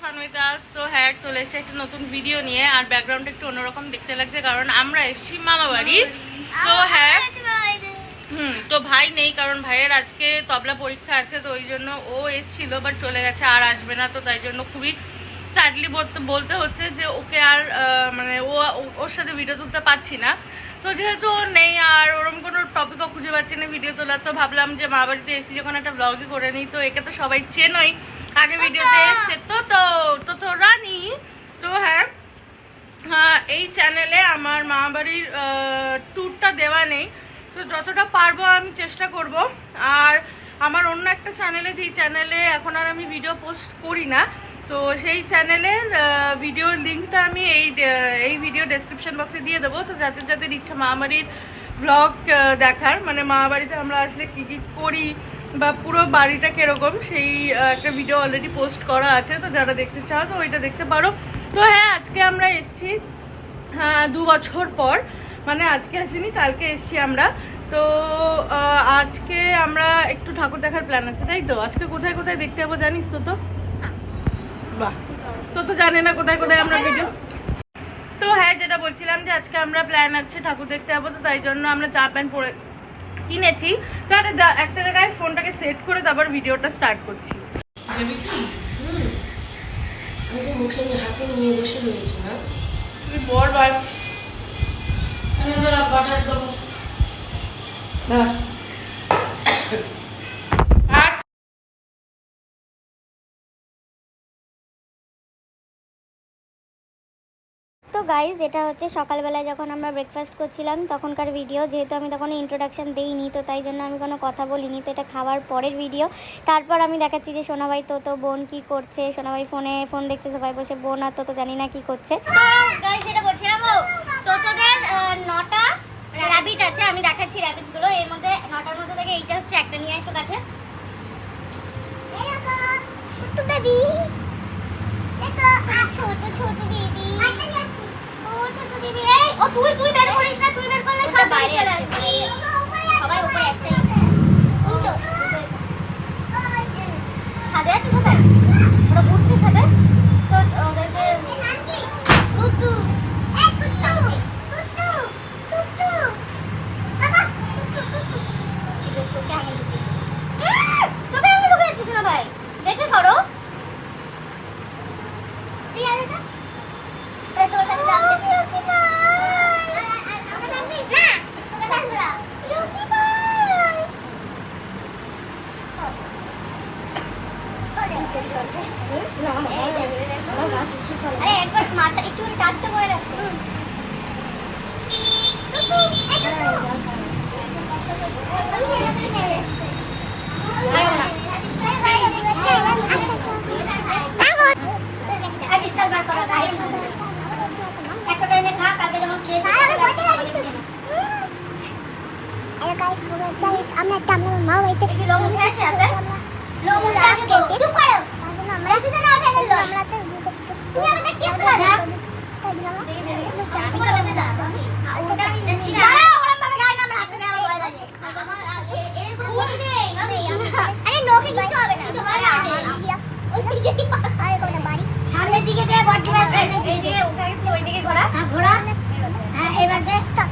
ফানমিতাস। তো হ্যাঁ, চলে এসেছে একটা নতুন ভিডিও নিয়ে। আর ব্যাকগ্রাউন্ড একটু অন্যরকম দেখতে লাগছে কারণ আমরা এসেছি মামা বাড়ি। তো হ্যাঁ, তো ভাই নেই কারণ ভাইয়ের আজকে তবলা পরীক্ষা আছে, তো ওই জন্য ও এসেছিল বাট চলে গেছে, আর আসবে না। তো তাই জন্য খুবই স্যাডলি বলতে হচ্ছে যে ওকে আর মানে ওর সাথে ভিডিও তুলতে পারছি না। তো যেহেতু ও নেই আর ওরকম কোনো টপিকও খুঁজে পাচ্ছি না ভিডিও তোলার, তো ভাবলাম যে মা বাড়িতে এসে যখন একটা ব্লগই করে নিই। তো একে তো সবাই চেনই, আগে ভিডিওতে এসছে তো তো তো তো রানি। তো হ্যাঁ, এই চ্যানেলে আমার মা বাড়ির ট্যুরটা দেওয়া নেই, তো যতটা পারবো আমি চেষ্টা করব। আর আমার অন্য একটা চ্যানেলে, যেই চ্যানেলে এখন আর আমি ভিডিও পোস্ট করি না, তো সেই চ্যানেলের ভিডিও লিঙ্কটা আমি এই ভিডিও ডেসক্রিপশন বক্সে দিয়ে দেবো। তো যাদের যাদের ইচ্ছা মামাবাড়ির ব্লগ দেখার, মানে মামাবাড়িতে আমরা আসলে কী কী করি বা পুরো বাড়িটা কীরকম, সেই একটা ভিডিও অলরেডি পোস্ট করা আছে। তো যারা দেখতে চাও তো ওইটা দেখতে পারো। তো হ্যাঁ, আজকে আমরা এসেছি 2 বছর পর, মানে আজকে আসিনি, কালকে এসেছি আমরা। তো আজকে আমরা একটু ঠাকুর দেখার প্ল্যান আছে, তাই তো? আজকে কোথায় কোথায় দেখতে যাবো জানিস তো? বাহ, তো জানি না কোথায় কোথায় আমরা ভিডিও। তো হ্যাঁ, যেটা বলছিলাম যে আজকে আমরা প্ল্যান আছে ঠাকুর দেখতে যাবো, তো তাই জন্য আমরা চা প্যান্ট পরে কিনেছি। তো একটা জায়গায় ফোনটাকে সেট করে তারপর ভিডিওটা স্টার্ট করছি। মুখে হাতে নিয়ে বসে রয়েছে না, তুই বল ভাই। বাটার দেবো তো গাইজ, এটা হচ্ছে সকালবেলায় যখন আমরা ব্রেকফাস্ট করছিলাম তখনকার ভিডিও। যেহেতু আমি তখন ইন্ট্রোডাকশন দেইনি, তো তাই জন্য আমি কোনো কথা বলিনি। তো এটা খাওয়ার পরের ভিডিও। তারপর আমি দেখাচ্ছি যে সোনাভাই তো বোন কি করছে। সোনাভাই ফোন দেখছে, সবাই বসে, বোন আর তো জানি না কি করছে। গাইজ, যেটা বলছিলাম, তোদের 9টা র্যাবিট আছে। আমি দেখাচ্ছি র্যাবিটসগুলো। এর মধ্যে 9টার মধ্যে থেকে এইটা হচ্ছে একটা নিয়ে আসতো কাছে। ছোট বেবি, ছোট বেবি। এই ও তুই বের করিস না, তুই বের করলে সব বাইরে চলে আসবে। সবাই উপরে একটাই উল্টো ছাদে আছে, সবাই ওরা ঘুরছে ছাদে। তো ওদেরকে কুতু চোখে আঙুল ঢুকে যাচ্ছে। শোনা ভাই, দেখে করো। তোর কাছে যাবে একবার মাথা একটু টাচটা করে দেখো। আমরা একটা মা বাড়িতে সামনের দিকে যে বডি ব্যাস ওইদিকে ঘোরা। হ্যাঁ, এবার দে স্টপ।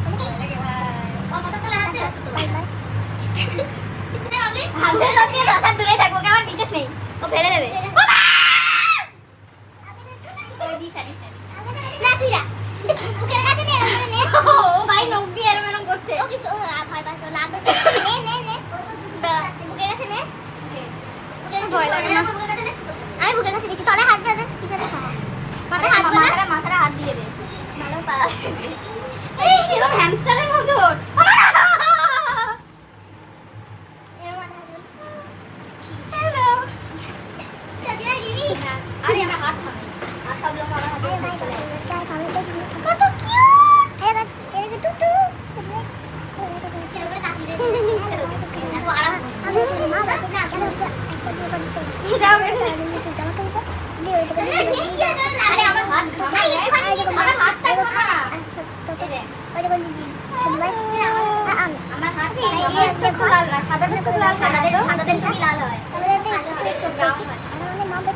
দূরে থাকবো, আমার বিশেষ নেই, ও ফেলে দেবে। ভাই নখ দিয়ে এরম করছে। আমি বুকের কাছে দিচ্ছি, তলায় হাত দিয়ে পিছনে মাথায় হাত দিয়ে দে। এরকম হ্যামস্টারের মতো আরে আমার হাত থামে আর সব লোক আমার হাতে চলে আসে। কত কিউট! এই যে তুতু চলো তাকি দে। দেখো আরাম আমি ছোট মা বাবা না কেন একটা দুটো করছে হিসাব করে তুই জামা কাপড় দিয়ে ওইটা কি আছে। আরে আমার হাত ঘামাই, আমার হাত থাকো না। আচ্ছা তো দে ওইটা কোন দিন ছোট ভাই আমার হাত এই চোখ লাল না, সাদা চোখ লাল, সাদা চোখ লাল হয়, তাহলে চোখ ব্রাউন হয়। আরে মা বাবা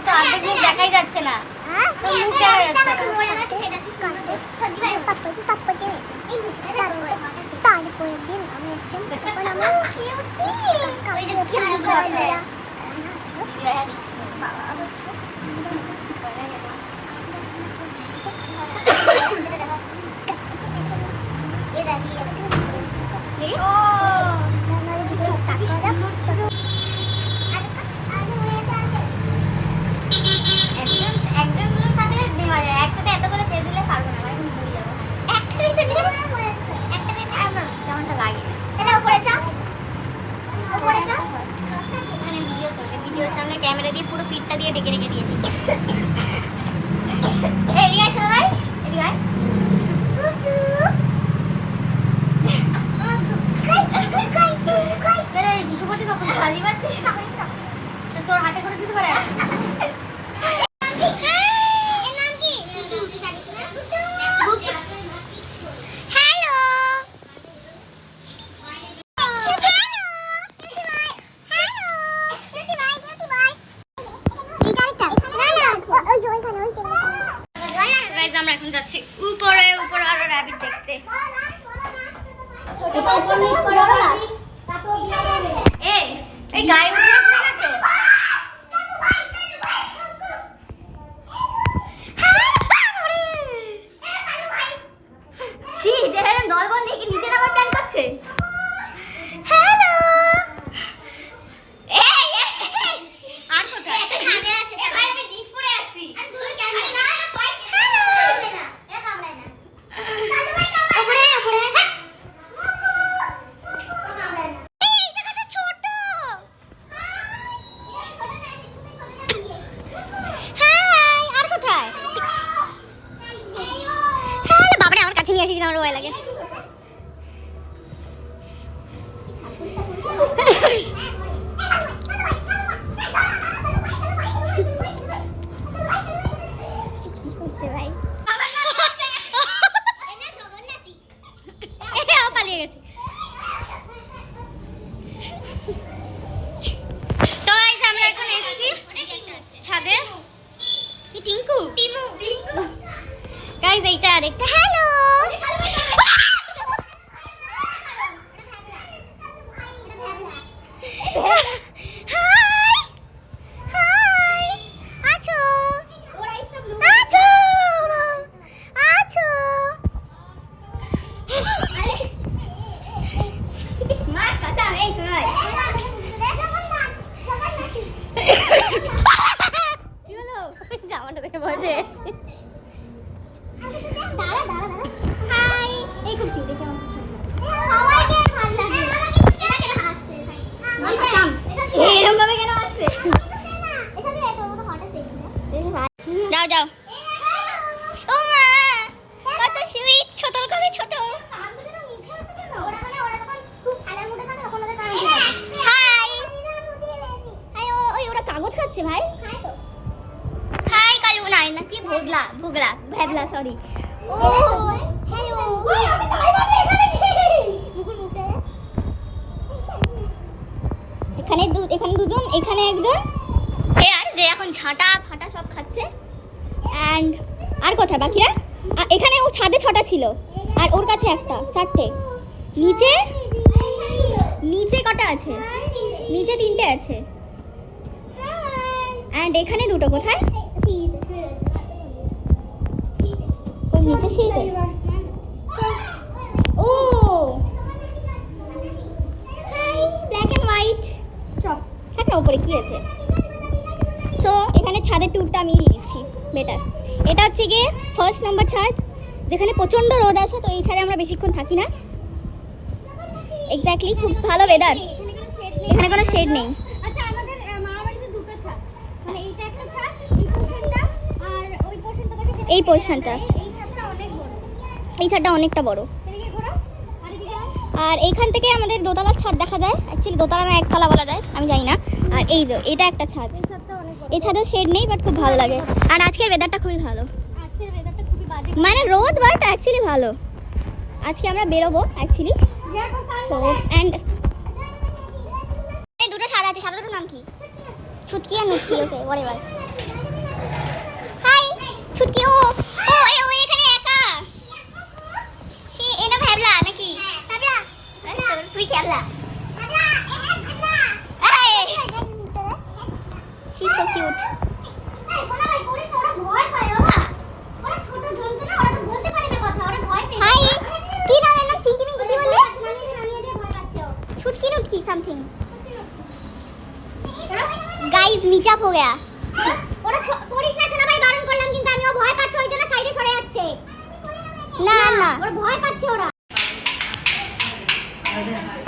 তো অর্ধেক মুখ দেখাই যাচ্ছে না, তো মুখ দেখা যাচ্ছে না। তারপরের দিন আমি হচ্ছে একসাথে এত করে ছেড়ে দিলে পারবো না ভাই, আমি ভুলে যাবো। কেমনটা লাগে ওখানে ভিডিও চলছে, ভিডিওর সামনে ক্যামেরা দিয়ে পুরো পিঠটা দিয়ে ডেকে রেখে দিয়েছি। এদিকে আয় সবাই, এদিকে আয়। বিশুপটি কখন খালি পাচ্ছে, তোর হাতে করে দিতে পারে। আমরা এখন যাচ্ছি উপরে, উপরে আরো র‍্যাবিট দেখতে। এই গায়ে উঠে আসছে না তো? দলবল দেখে নিচে নামার প্ল্যান করছে। হ্যালো, আর কোথায়? আমি জিন্স পরে আছি। নিয়ে আসিস, আমার ভয় লাগে। কি করছে ভাই? পালিয়ে গেছে। তো আমরা এখন এসেছি ছাদে। কি টিঙ্কু? গাইস এইটা আরেকটা। হ্যালো, জামাটা দেখে বসে। হাই, এই খুব কিউট, দেখে আমার এরকম ভাবে কেন আসছে? যাও যাও। ও মা, কত সুইট, ছোট কবে ছোট। হাই হাই, ওই ওরা কাগজ খাচ্ছে ভাই। হাই কালু, নাই না কি ভোগলা, ভোগলা ভ্যাবলা, সরি। ও হ্যালো, এখানে দুজন, এখানে একজন। আর যে এখন ঝাঁটা ফাটা সব খাচ্ছে। এন্ড আর কোথায় বাকিরা? এখানে ও ছাদে 6টা ছিল, আর ওর কাছে একটা, 4টে। নিচে নিচে কটা আছে? নিচে 3টে আছে। এন্ড এখানে 2টো। কোথায়? ওর নিচে শীতে। ও hi, black and white. Chop থাকে উপরে কি আছে? সো এখানে ছাদের ট্যুরটা আমি দিয়ে দিচ্ছি, বেটার। এটা হচ্ছে গিয়ে 1st নাম্বার ছাদ, যেখানে প্রচন্ড রোদ আছে। তো এই ছাদে আমরা বেশিক্ষণ থাকি না। এক্স্যাক্টলি, খুব ভালো ওয়েদার। এখানে কোনো শেড নেই। আচ্ছা, আমাদের মামাবাড়িতে 2টো ছাদ, মানে এইটা একটা ছাদ, এই পোরশনটা, আর ওই পোরশনটা থেকে এই পোরশনটা। এই ছাদটা অনেক বড়, এই ছাদটা অনেকটা বড়। এদিকে ঘোরো, আর এদিকে। আর এইখান থেকে আমাদের দোতলার ছাদ দেখা যায়। অ্যাকচুয়ালি দোতলা না একতলা বলা যায়, আমি জানি না। আর এই যে এটা একটা ছাদ, এই ছাদটা অনেক বড়। এই ছাদেও শেড নেই, বাট খুব ভালো লাগে। আর আজকের ওয়েদারটা খুবই ভালো। আজকের ওয়েদারটা খুবই বাজে, মানে রোদ, বাট অ্যাকচুয়ালি ভালো। আজকে আমরা বেরোবো অ্যাকচুয়ালি। সো এন্ড এই দুটো ছাদ আছে, ছাদে ছুটকি ওকে whatever হাই ছুটকি ও এখানে একা সে এনা ভাবলা নাকি ভাবলা তুই খেলা she's so cute সোনা ভাই পরে ওরা ভয় পায় বাবা ওরা ছোট জন্তু না ওরা তো বলতে পারে না কথা ওরা ভয় পেয়ে হাই কি নাম এর নাম চিংকি মিংকি কি বললে নামিয়ে দিয়ে ভয় পাচ্ছে Chhutki নুটকি something guys meet up हो गया ওরা করিস না সোনা ভাই বারণ করলাম কিন্তু আমিও ভয় পাচ্ছি ওই জন্য সাইডে সরে যাচ্ছে না না ওরা ভয় পাচ্ছে ওরা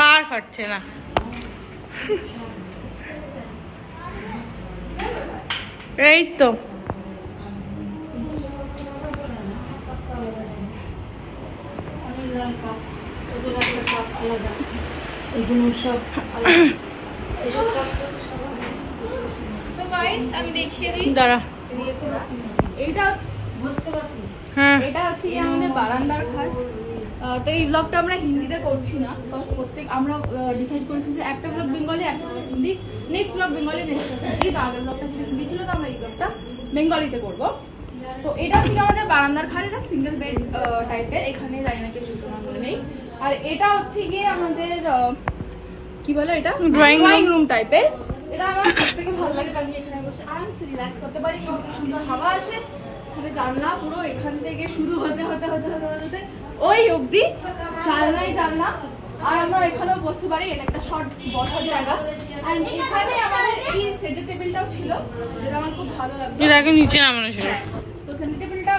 আর পারছে না এই তো আমি দেখিয়ে দিই দাঁড়া এইটা হ্যাঁ এটা হচ্ছে আমাদের বারান্দার খাট তো এই ব্লগটা আমরা হিন্দিতে করছি না প্রত্যেক আমরা ডিসাইড করেছি যে একটা ব্লগ বেঙ্গলি একটা blog Hindi next blog Bengali next Hindi তো আগের ব্লগটা যেটা হিন্দি ছিল তো আমরা এই ব্লগটা বেঙ্গলিতে করবো তো এটা হচ্ছে আমাদের বারান্দার খাট এটা সিঙ্গেল বেড টাইপের এখানে জানি না কিছু নেই আর এটা হচ্ছে গিয়ে আমাদের কি বলে এটা ড্রয়িং রুম টাইপের এটা আমার সবথেকে ভালো লাগে কারণ এখানে বসে আরামসে রিল্যাক্স করতে পারি খুব সুন্দর হাওয়া আসে এখানে জানলা পুরো এখান থেকে শুরু হতে ওই অবধি জানলা আর আমরা এখানেও বসতে পারি এটা একটা শর্ট বসার জায়গা আর এখানে আমাদের এই সেন্টার টেবিলটাও ছিল যেটা আমার খুব ভালো লাগতো এর আগে নিচে নামানো ছিল তো সেন্টার টেবিলটা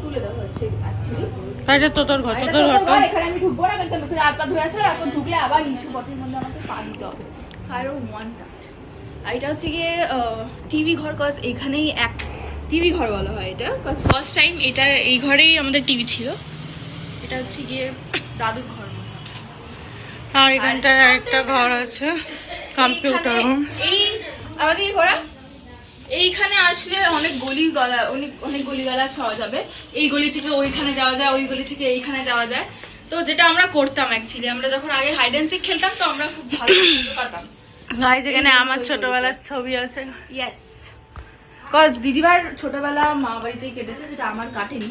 তুলে দেওয়া হয়েছে অ্যাকচুয়ালি এটা তোর ঘর এখানে আমি ঢুকবো না কিন্তু আমি হাত পা ধুয়ে আসলে এখন ঢুকলে আবার ইস্যু বটের মধ্যে আমাকে পা দিতে হবে সাইড ওয়ান আর এটা হচ্ছে গিয়ে টিভি ঘর কজ এখানেই এক টিভি ঘর বলা হয় এটা কজ ফার্স্ট টাইম এটা এই ঘরেই আমাদের টিভি ছিল এটা হচ্ছে গিয়ে দাদুর ঘর আর এখানটায় একটা ঘর আছে কম্পিউটার রুম এই আমাদের ঘোরা এইখানে আসলে অনেক গলিগালা অনেক গলিগালা পাওয়া যাবে এই গলি থেকে ওইখানে যাওয়া যায় ওই গলি থেকে এইখানে যাওয়া যায় তো যেটা আমরা করতাম অ্যাকচুয়ালি আমরা যখন আগে হাইড অ্যান্ড সিক খেলতাম তো আমরা খুব ভালো পারতাম গাইস এখানে আমার ছোটবেলার ছবি আছে ইয়েস কজ দিদিভার ছোটবেলা মা বাড়িতেই কেটেছে যেটা আমার কাটেনি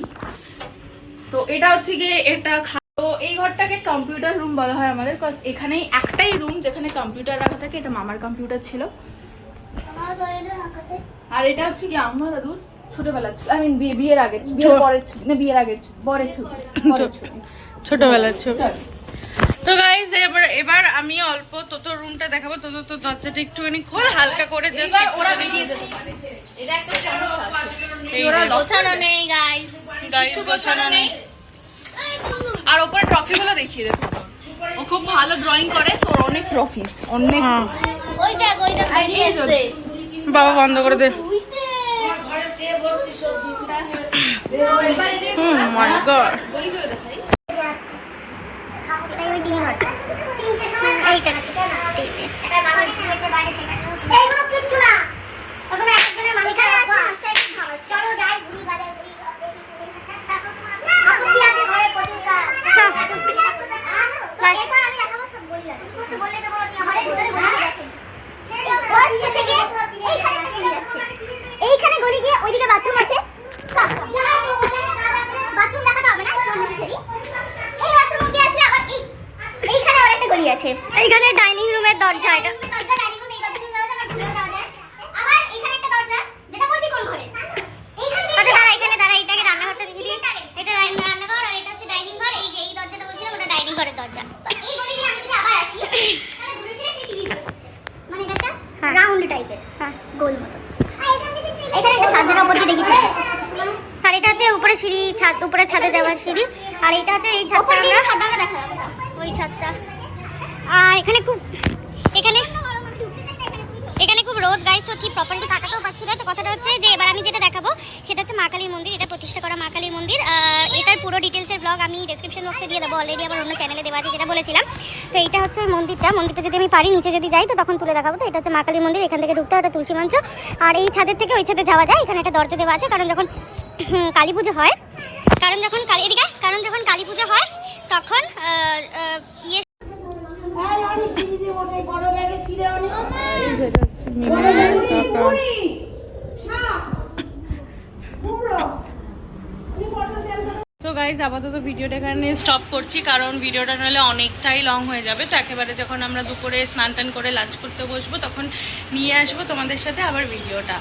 তো এটা হচ্ছে গিয়ে এটা তো এই ঘরটাকে কম্পিউটার রুম বলা হয় আমাদের কজ এখানেই একটাই রুম যেখানে কম্পিউটার রাখা থাকে এটা মামার কম্পিউটার ছিল আর এটা হচ্ছে কি আমার দাদুর ছোটবেলা আই মিন বিয়ের আগে বিয়ের পরের ছবি না বিয়ের আগে পরের ছবি ছোটবেলার ছবি তো গাইস এবার আমি অল্প তোর রুমটা দেখাবো তো দরজাটা একটুখানি খোল হালকা করে জাস্ট ওরা বেরিয়ে যেতে পারে এটা একটা সমস্যা আছে ওরা গোছানো নেই গাইস গাইস গোছানো নেই আর উপরে ট্রফিগুলো দেখিয়ে দেবো ও খুব ভালো ড্রয়িং করে সো ওর অনেক ট্রফিস অনেক ওই দেখ বেরিয়ে আসছে বাবা বন্ধ করে দে মাই গড এইখানে গলি গিয়ে ওইদিকে বাথরুম আছে বাথরুম দেখাতে হবে না এই বাথরুম দিয়ে আসলে আবার এইখানে আবার একটা গলি আছে এইখানে ডাইনিং রুমের দরজা এটা ডাইনিং রুম এই দরজা দিয়ে যাওয়া যায় আবার এখানে একটা দরজা যেটা বলছি কোন ঘরে এইখান দিয়ে দাঁড়া এখানে দাঁড়া এটাকে রান্নাঘরটা দেখে দিই এটা রান্নাঘর আর এটা হচ্ছে ডাইনিং ঘর এই যে এই দরজাটা বলছিলাম ওটা ডাইনিং ঘরের দরজা এই গলি দিয়ে আমি যদি আবার আসি তাহলে ঘুরে ফিরে সেই টিভি মানে এটা একটা রাউন্ড টাইপের হ্যাঁ গোল মতো এখানে একটা ছাদের উপর দিয়ে দেখেছি আর এটা হচ্ছে উপরে সিঁড়ি উপরে ছাদে যাওয়ার সিঁড়ি আর এটা হচ্ছে এই ছাদটা আমরা দেখা যাবে ওই ছাদটা আর এখানে খুব খুব রোদ গাইস তো ঠিক প্রপার্টি কাটাতেও পাচ্ছি না তো কথাটা হচ্ছে যে এবার আমি যেটা দেখাবো সেটা হচ্ছে মা কালীর মন্দির এটা প্রতিষ্ঠা করা মা কালীর মন্দির এটার পুরো ডিটেলসের ব্লগ আমি ডেসক্রিপশন বক্সে দিয়ে দেবো অলরেডি আমার অন্য চ্যানেলে দেওয়া আছে যেটা বলেছিলাম তো এইটা হচ্ছে ওই মন্দিরটা যদি আমি পারি নিচে যদি যাই তো তখন তুলে দেখাবো তো এটা হচ্ছে মা কালীর মন্দির এখান থেকে ঢুকতে ওটা তুলসী মঞ্চ আর এই ছাদের থেকে ওই ছাদে যাওয়া যায় এখানে একটা দরজা দেওয়া আছে কারণ যখন কালী পুজো হয় যখন কালী পুজো হয় তখন ইয়ে টাকা তো গাইজ আপাতত ভিডিওটা এখানে স্টপ করছি, কারণ ভিডিওটা নাহলে অনেকটাই লং হয়ে যাবে। তো একেবারে যখন আমরা দুপুরে স্নান টান করে লাঞ্চ করতে বসবো তখন নিয়ে আসবো তোমাদের সাথে আবার ভিডিওটা।